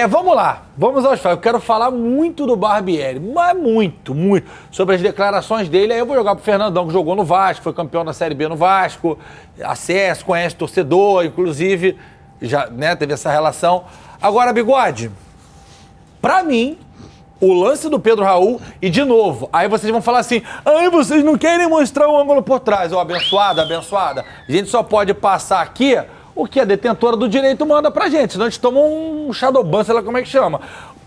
Vamos lá, vamos aos fatos. Eu quero falar muito do Barbieri, mas muito, sobre as declarações dele. Aí eu vou jogar pro Fernandão, que jogou no Vasco, foi campeão da Série B no Vasco, acesso, conhece torcedor, inclusive, já teve essa relação. Agora, Bigode, pra mim, o lance do Pedro Raul, e de novo, aí vocês vão falar assim, vocês não querem mostrar o ângulo por trás. Abençoada, a gente só pode passar aqui o que a detentora do direito manda pra gente, senão a gente toma um shadowban, sei lá como é que chama.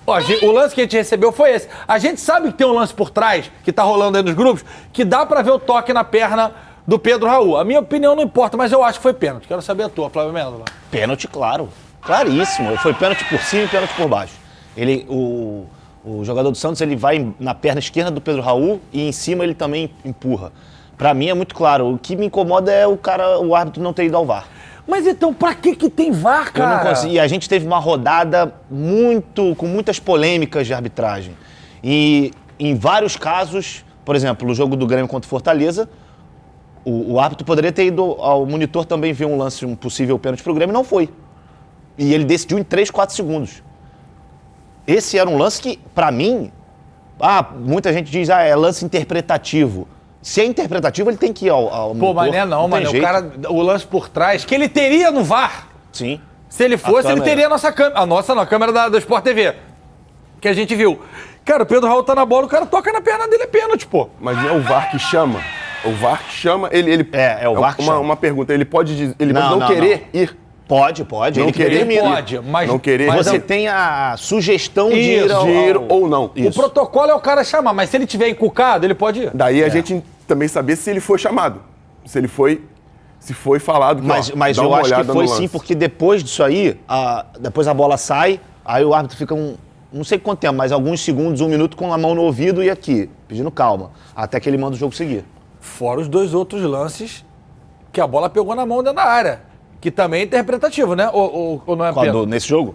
O lance que a gente recebeu foi esse. A gente sabe que tem um lance por trás, que tá rolando aí nos grupos, que dá pra ver o toque na perna do Pedro Raul. A minha opinião não importa, mas eu acho que foi pênalti. Quero saber a tua, Flávio Mendes. Pênalti, claro. Claríssimo. Foi pênalti por cima e pênalti por baixo. O jogador do Santos, ele vai na perna esquerda do Pedro Raul e em cima ele também empurra. Pra mim é muito claro. O que me incomoda é o árbitro não ter ido ao VAR. Mas então, pra que tem VAR, cara? Eu não consigo. E a gente teve uma rodada com muitas polêmicas de arbitragem. E em vários casos, por exemplo, no jogo do Grêmio contra o Fortaleza, o árbitro poderia ter ido ao monitor também ver um lance, um possível pênalti pro Grêmio, e não foi. E ele decidiu em 3, 4 segundos. Esse era um lance que, pra mim, muita gente diz, é lance interpretativo. Se é interpretativo, ele tem que ir ao monitor. Pô, mas não é mano. O lance por trás, que ele teria no VAR. Sim. Se ele fosse, ele teria a nossa câmera. A câmera da Sport TV. Que a gente viu. Cara, o Pedro Raul tá na bola, o cara toca na perna dele, é pênalti, pô. Mas não é o VAR que chama. O VAR que chama, É o VAR que chama. Uma pergunta, ele pode não querer ir? Pode. Não querer ir. Pode, mas... Não querer. Mas você tem a sugestão de ir ou não. O protocolo é o cara chamar, mas se ele tiver encucado, ele pode ir. Daí a gente também saber se ele foi chamado. Se foi falado que, mas eu acho que foi sim, porque depois disso aí, depois a bola sai, aí o árbitro fica não sei quanto tempo, mas alguns segundos, 1 minuto com a mão no ouvido e aqui, pedindo calma, até que ele manda o jogo seguir. Fora os 2 outros lances que a bola pegou na mão dentro da área, que também é interpretativo, né? Ou não é pênalti? Nesse jogo?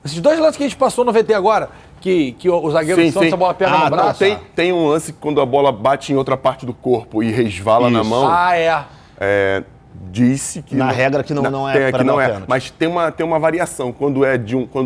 Esses 2 lances que a gente passou no VT agora, que o zagueiro do Santos, a bola pega no braço. Tem um lance quando a bola bate em outra parte do corpo e resvala na mão. Disse que... Na regra que não é para dar pênalti. Mas tem uma variação. Quando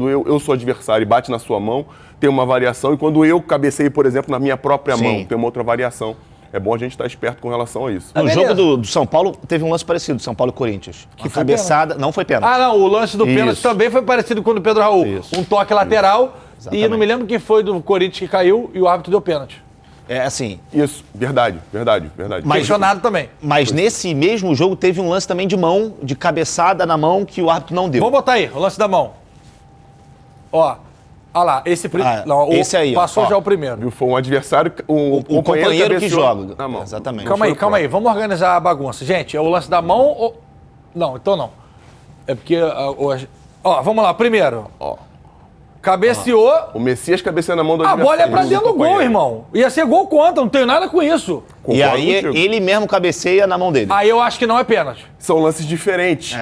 eu sou adversário e bate na sua mão, tem uma variação. E quando eu cabeceio, por exemplo, na minha própria mão, tem uma outra variação. É bom a gente estar esperto com relação a isso. No jogo do São Paulo, teve um lance parecido, São Paulo e Corinthians. Que foi cabeçada, não foi pênalti. O lance do pênalti também foi parecido com o do Pedro Raul. Isso. Um toque lateral, Exatamente. E não me lembro quem foi do Corinthians que caiu e o árbitro deu pênalti. É assim... Isso, verdade. Questionado também. Mas nesse mesmo jogo teve um lance também de mão, de cabeçada na mão, que o árbitro não deu. Vamos botar aí, o lance da mão. Olha lá, esse aí. Passou já o primeiro. Foi um adversário, o companheiro que joga. Na mão. Exatamente. Calma aí, vamos organizar a bagunça. Gente, é o lance da mão ou... Não, então não. É porque... vamos lá, primeiro. Cabeceou. O Messias cabeceou na mão do adversário. A bola é pra dentro do gol, irmão. Ia ser gol contra, não tenho nada com isso. Concordo e aí contigo. Ele mesmo cabeceia na mão dele. Aí eu acho que não é pênalti. São lances diferentes.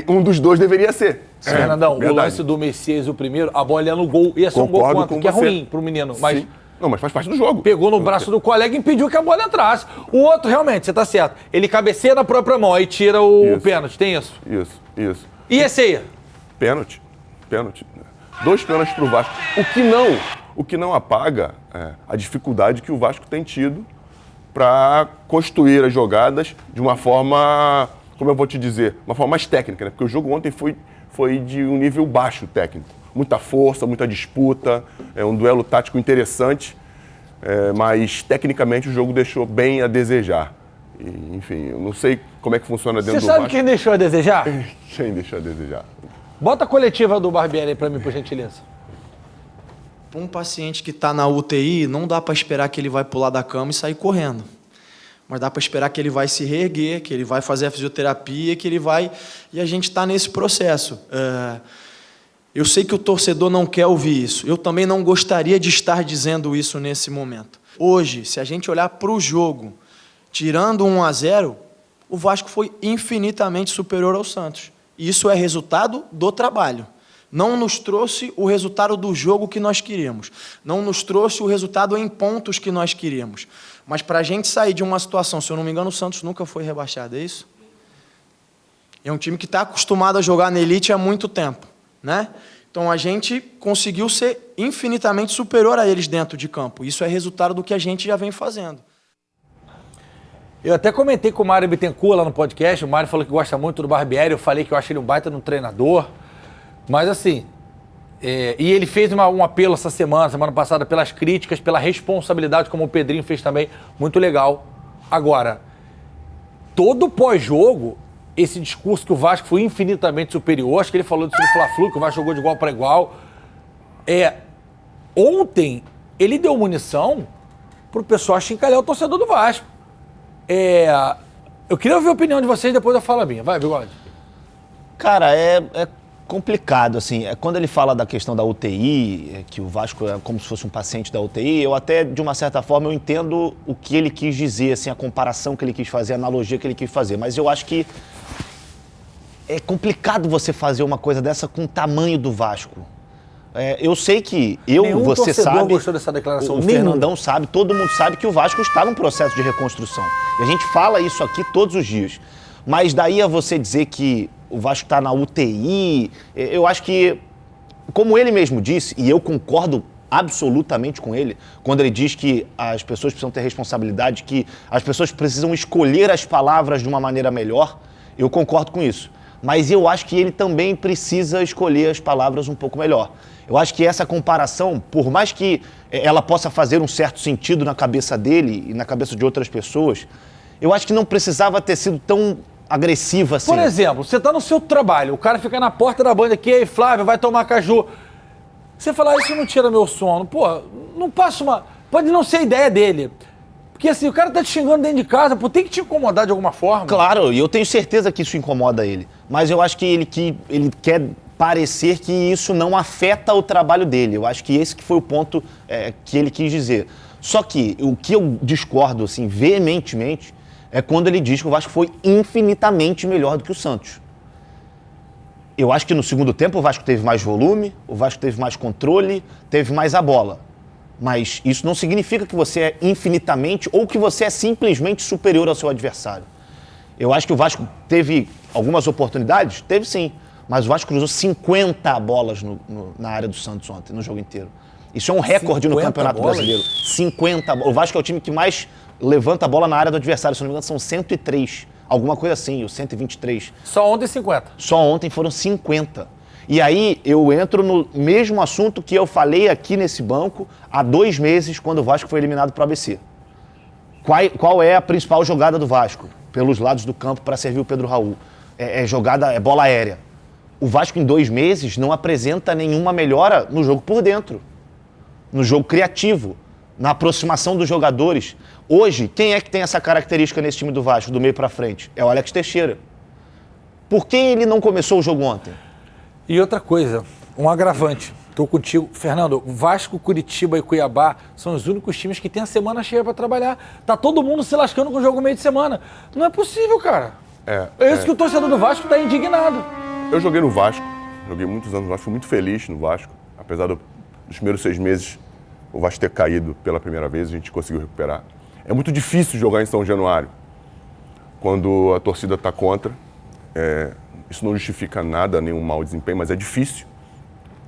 Um dos 2 deveria ser. Fernandão, o lance do Messias, o primeiro, a bola ia no gol. Ia ser um gol contra, que é ruim pro menino. Mas... Não, mas faz parte do jogo. Pegou no braço do colega e impediu que a bola entrasse. O outro, realmente, você tá certo. Ele cabeceia na própria mão, aí tira o pênalti. Tem isso? Isso. E esse aí? Pênalti. 2 pênaltis pro Vasco. O que não apaga a dificuldade que o Vasco tem tido para construir as jogadas de uma forma, como eu vou te dizer, uma forma mais técnica, né? Porque o jogo ontem foi de um nível baixo técnico. Muita força, muita disputa, um duelo tático interessante, mas tecnicamente o jogo deixou bem a desejar. E, enfim, eu não sei como é que funciona dentro do Vasco. Você sabe quem deixou a desejar? Quem deixou a desejar? Bota a coletiva do Barbieri aí pra mim, por gentileza. Para um paciente que está na UTI, não dá para esperar que ele vai pular da cama e sair correndo. Mas dá para esperar que ele vai se reerguer, que ele vai fazer a fisioterapia, que ele vai... E a gente está nesse processo. Eu sei que o torcedor não quer ouvir isso. Eu também não gostaria de estar dizendo isso nesse momento. Hoje, se a gente olhar para o jogo, tirando 1-0, o Vasco foi infinitamente superior ao Santos. Isso é resultado do trabalho. Não nos trouxe o resultado do jogo que nós queríamos. Não nos trouxe o resultado em pontos que nós queríamos. Mas para a gente sair de uma situação, se eu não me engano, o Santos nunca foi rebaixado, é isso? É um time que está acostumado a jogar na elite há muito tempo, né? Então a gente conseguiu ser infinitamente superior a eles dentro de campo. Isso é resultado do que a gente já vem fazendo. Eu até comentei com o Mário Bittencourt lá no podcast, o Mário falou que gosta muito do Barbieri, eu falei que eu acho ele um baita no treinador, mas assim, e ele fez um apelo essa semana passada, pelas críticas, pela responsabilidade, como o Pedrinho fez também, muito legal. Agora, todo pós-jogo, esse discurso que o Vasco foi infinitamente superior, acho que ele falou disso no Fla-Flu, que o Vasco jogou de igual para igual, ontem ele deu munição pro pessoal achincalhar o torcedor do Vasco. Eu queria ouvir a opinião de vocês, depois eu falo a minha. Vai, Bigode. Cara, é complicado, assim. Quando ele fala da questão da UTI, que o Vasco é como se fosse um paciente da UTI, eu até, de uma certa forma, eu entendo o que ele quis dizer, assim, a comparação que ele quis fazer, a analogia que ele quis fazer. Mas eu acho que é complicado você fazer uma coisa dessa com o tamanho do Vasco. Eu sei que você sabe, gostou dessa declaração. o Fernandão sabe, todo mundo sabe que o Vasco está num processo de reconstrução. E a gente fala isso aqui todos os dias. Mas daí a você dizer que o Vasco está na UTI, eu acho que, como ele mesmo disse, e eu concordo absolutamente com ele, quando ele diz que as pessoas precisam ter responsabilidade, que as pessoas precisam escolher as palavras de uma maneira melhor, eu concordo com isso. Mas eu acho que ele também precisa escolher as palavras um pouco melhor. Eu acho que essa comparação, por mais que ela possa fazer um certo sentido na cabeça dele e na cabeça de outras pessoas, eu acho que não precisava ter sido tão agressiva assim. Por exemplo, você tá no seu trabalho, o cara fica na porta da banda aqui, aí Flávio, vai tomar caju. Você fala, isso não tira meu sono. Pô, não passa uma... Pode não ser a ideia dele. Porque assim, o cara tá te xingando dentro de casa, pô, tem que te incomodar de alguma forma. Claro, e eu tenho certeza que isso incomoda ele. Mas eu acho que ele quer parecer que isso não afeta o trabalho dele. Eu acho que esse que foi o ponto que ele quis dizer. Só que o que eu discordo, assim, veementemente, é quando ele diz que o Vasco foi infinitamente melhor do que o Santos. Eu acho que no segundo tempo o Vasco teve mais volume, o Vasco teve mais controle, teve mais a bola. Mas isso não significa que você é infinitamente ou que você é simplesmente superior ao seu adversário. Eu acho que o Vasco teve algumas oportunidades, teve sim, mas o Vasco cruzou 50 bolas na área do Santos ontem, no jogo inteiro. Isso é um recorde no Campeonato Brasileiro. 50 bolas. O Vasco é o time que mais levanta a bola na área do adversário, se não me engano são 103, alguma coisa assim, ou 123. Só ontem 50. Só ontem foram 50. E aí eu entro no mesmo assunto que eu falei aqui nesse banco há 2 meses, quando o Vasco foi eliminado para o ABC. Qual é a principal jogada do Vasco? Pelos lados do campo para servir o Pedro Raul. É bola aérea. O Vasco em 2 meses não apresenta nenhuma melhora no jogo por dentro. No jogo criativo, na aproximação dos jogadores. Hoje, quem é que tem essa característica nesse time do Vasco, do meio para frente? É o Alex Teixeira. Por que ele não começou o jogo ontem? E outra coisa, um agravante. Tô contigo. Fernando, Vasco, Curitiba e Cuiabá são os únicos times que têm a semana cheia para trabalhar. Tá todo mundo se lascando com o jogo meio de semana. Não é possível, cara. É isso que o torcedor do Vasco tá indignado. Eu joguei no Vasco, joguei muitos anos no Vasco, fui muito feliz no Vasco. Apesar dos primeiros 6 meses o Vasco ter caído pela primeira vez, a gente conseguiu recuperar. É muito difícil jogar em São Januário, quando a torcida está contra. Isso não justifica nada, nenhum mau desempenho, mas é difícil.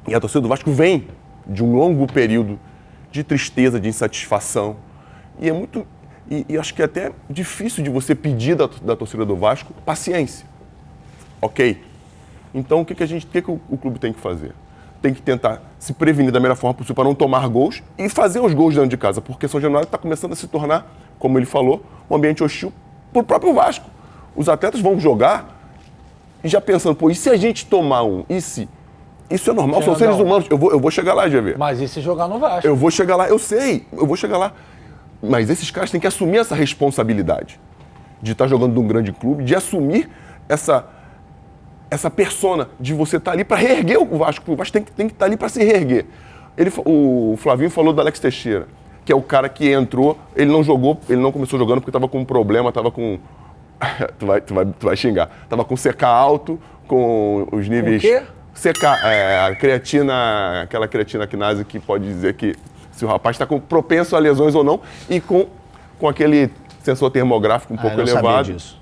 E a torcida do Vasco vem de um longo período de tristeza, de insatisfação. E é muito... E acho que é até difícil de você pedir da torcida do Vasco paciência. Ok? Então, o que o clube tem que fazer? Tem que tentar se prevenir da melhor forma possível para não tomar gols e fazer os gols dentro de casa, porque São Januário está começando a se tornar, como ele falou, um ambiente hostil para o próprio Vasco. Os atletas vão jogar e já pensando, pô, e se a gente tomar um? E se? Isso é normal, são seres humanos. Eu vou chegar lá, GV. Mas e se jogar no Vasco? Eu vou chegar lá, eu sei, eu vou chegar lá. Mas esses caras têm que assumir essa responsabilidade de estar jogando num grande clube, de assumir essa persona de você estar ali para reerguer o Vasco. O Vasco tem que estar ali para se reerguer. O Flavinho falou do Alex Teixeira, que é o cara que entrou, ele não jogou, ele não começou jogando porque estava com um problema, estava com... tu vai xingar. Estava com CK alto, com os níveis... Com o quê? CK, a creatina, aquela creatina quinase que pode dizer que se o rapaz está propenso a lesões ou não, e com aquele sensor termográfico um pouco elevado. Sabia disso.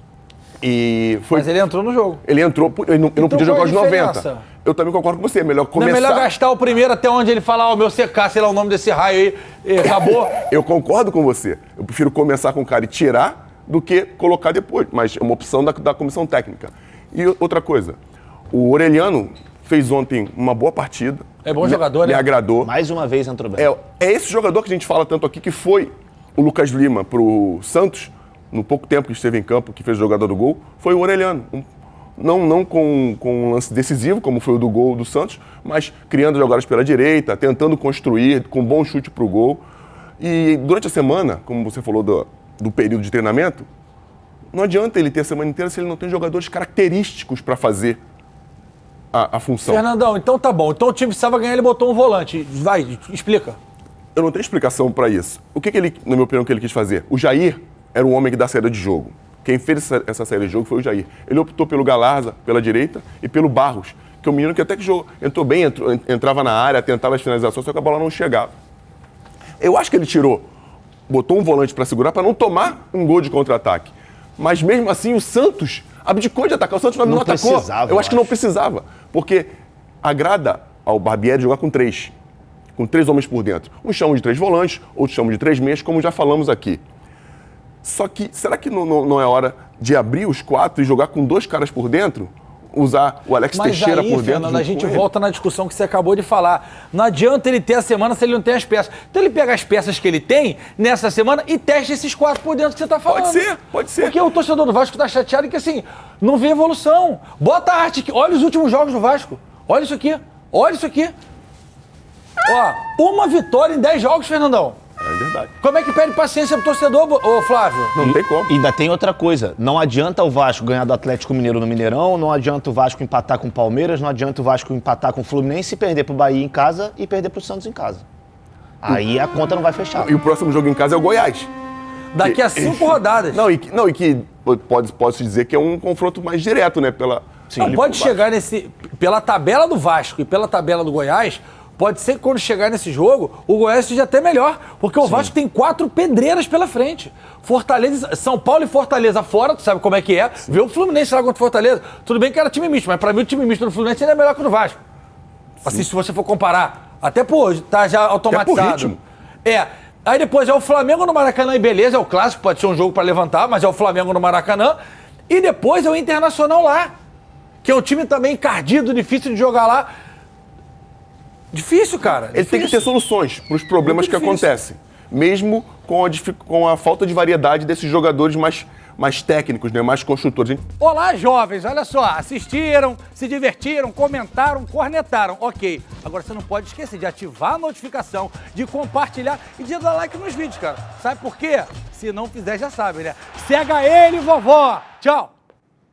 E Mas ele entrou no jogo. Ele entrou, ele não podia jogar aos 90. eu também concordo com você. É melhor Não começar... é melhor gastar o primeiro até onde ele falar, o meu CK, sei lá o nome desse raio aí, e acabou? Eu concordo com você. Eu prefiro começar com o cara e tirar do que colocar depois. Mas é uma opção da comissão técnica. E outra coisa, o Orelhano fez ontem uma boa partida. É bom jogador, né? Me agradou. Mais uma vez entrou bem. É esse jogador que a gente fala tanto aqui, que foi o Lucas Lima pro Santos, no pouco tempo que esteve em campo, que fez o jogador do gol, foi o Orelhano. Não com um lance decisivo, como foi o do gol do Santos, mas criando jogadas pela direita, tentando construir, com bom chute pro gol. E durante a semana, como você falou do período de treinamento, não adianta ele ter a semana inteira se ele não tem jogadores característicos para fazer a função. Fernandão, então tá bom. Então o time precisava ganhar, ele botou um volante. Vai, explica. Eu não tenho explicação para isso. O que ele, na minha opinião, que ele quis fazer? O Jair era o homem que dá saída de jogo. Quem fez essa saída de jogo foi o Jair. Ele optou pelo Galarza, pela direita, e pelo Barros, que é um menino que até que entrou bem, entrava na área, tentava as finalizações, só que a bola não chegava. Eu acho que ele botou um volante para segurar, para não tomar um gol de contra-ataque. Mas mesmo assim, o Santos abdicou de atacar. O Santos não atacou. Eu acho que não precisava. Porque agrada ao Barbieri jogar com três homens por dentro. Uns chamam de 3 volantes, outros chamam de 3 meias, como já falamos aqui. Só que, será que não é hora de abrir os 4 e jogar com 2 caras por dentro? Usar o Alex Teixeira aí, por dentro? Fernando, a gente volta na discussão que você acabou de falar. Não adianta ele ter a semana se ele não tem as peças. Então ele pega as peças que ele tem nessa semana e testa esses 4 por dentro que você tá falando. Pode ser. Porque o torcedor do Vasco tá chateado que, assim, não vê evolução. Bota a arte aqui. Olha os últimos jogos do Vasco. Olha isso aqui. Olha isso aqui. Ó, uma vitória em 10 jogos, Fernandão. É verdade. Como é que pede paciência pro torcedor, ô Flávio? Não tem como. E ainda tem outra coisa. Não adianta o Vasco ganhar do Atlético Mineiro no Mineirão, não adianta o Vasco empatar com o Palmeiras, não adianta o Vasco empatar com o Fluminense e perder pro Bahia em casa e perder pro Santos em casa. Aí a conta não vai fechar. E o próximo jogo em casa é o Goiás. Daqui a 5 rodadas. Não, e que pode-se dizer que é um confronto mais direto, né? Não, pode chegar pela tabela do Vasco e pela tabela do Goiás, pode ser que quando chegar nesse jogo, o Goiás seja até melhor, porque o Vasco tem 4 pedreiras pela frente. Fortaleza, São Paulo e Fortaleza fora, tu sabe como é que é. Vê o Fluminense lá contra o Fortaleza. Tudo bem que era time misto, mas pra mim o time misto do Fluminense ainda é melhor que o do Vasco. Assim, se você for comparar. Até por tá já automatizado. Até por ritmo. Aí depois é o Flamengo no Maracanã e beleza, é o clássico, pode ser um jogo pra levantar, mas é o Flamengo no Maracanã. E depois é o Internacional lá, que é um time também encardido, difícil de jogar lá. Difícil, cara. Ele tem que ter soluções para os problemas que acontecem. Mesmo com a falta de variedade desses jogadores mais técnicos, né? Mais construtores. Olá, jovens. Olha só. Assistiram, se divertiram, comentaram, cornetaram. Ok. Agora você não pode esquecer de ativar a notificação, de compartilhar e de dar like nos vídeos, cara. Sabe por quê? Se não fizer, já sabe, né? Cega ele, vovó. Tchau.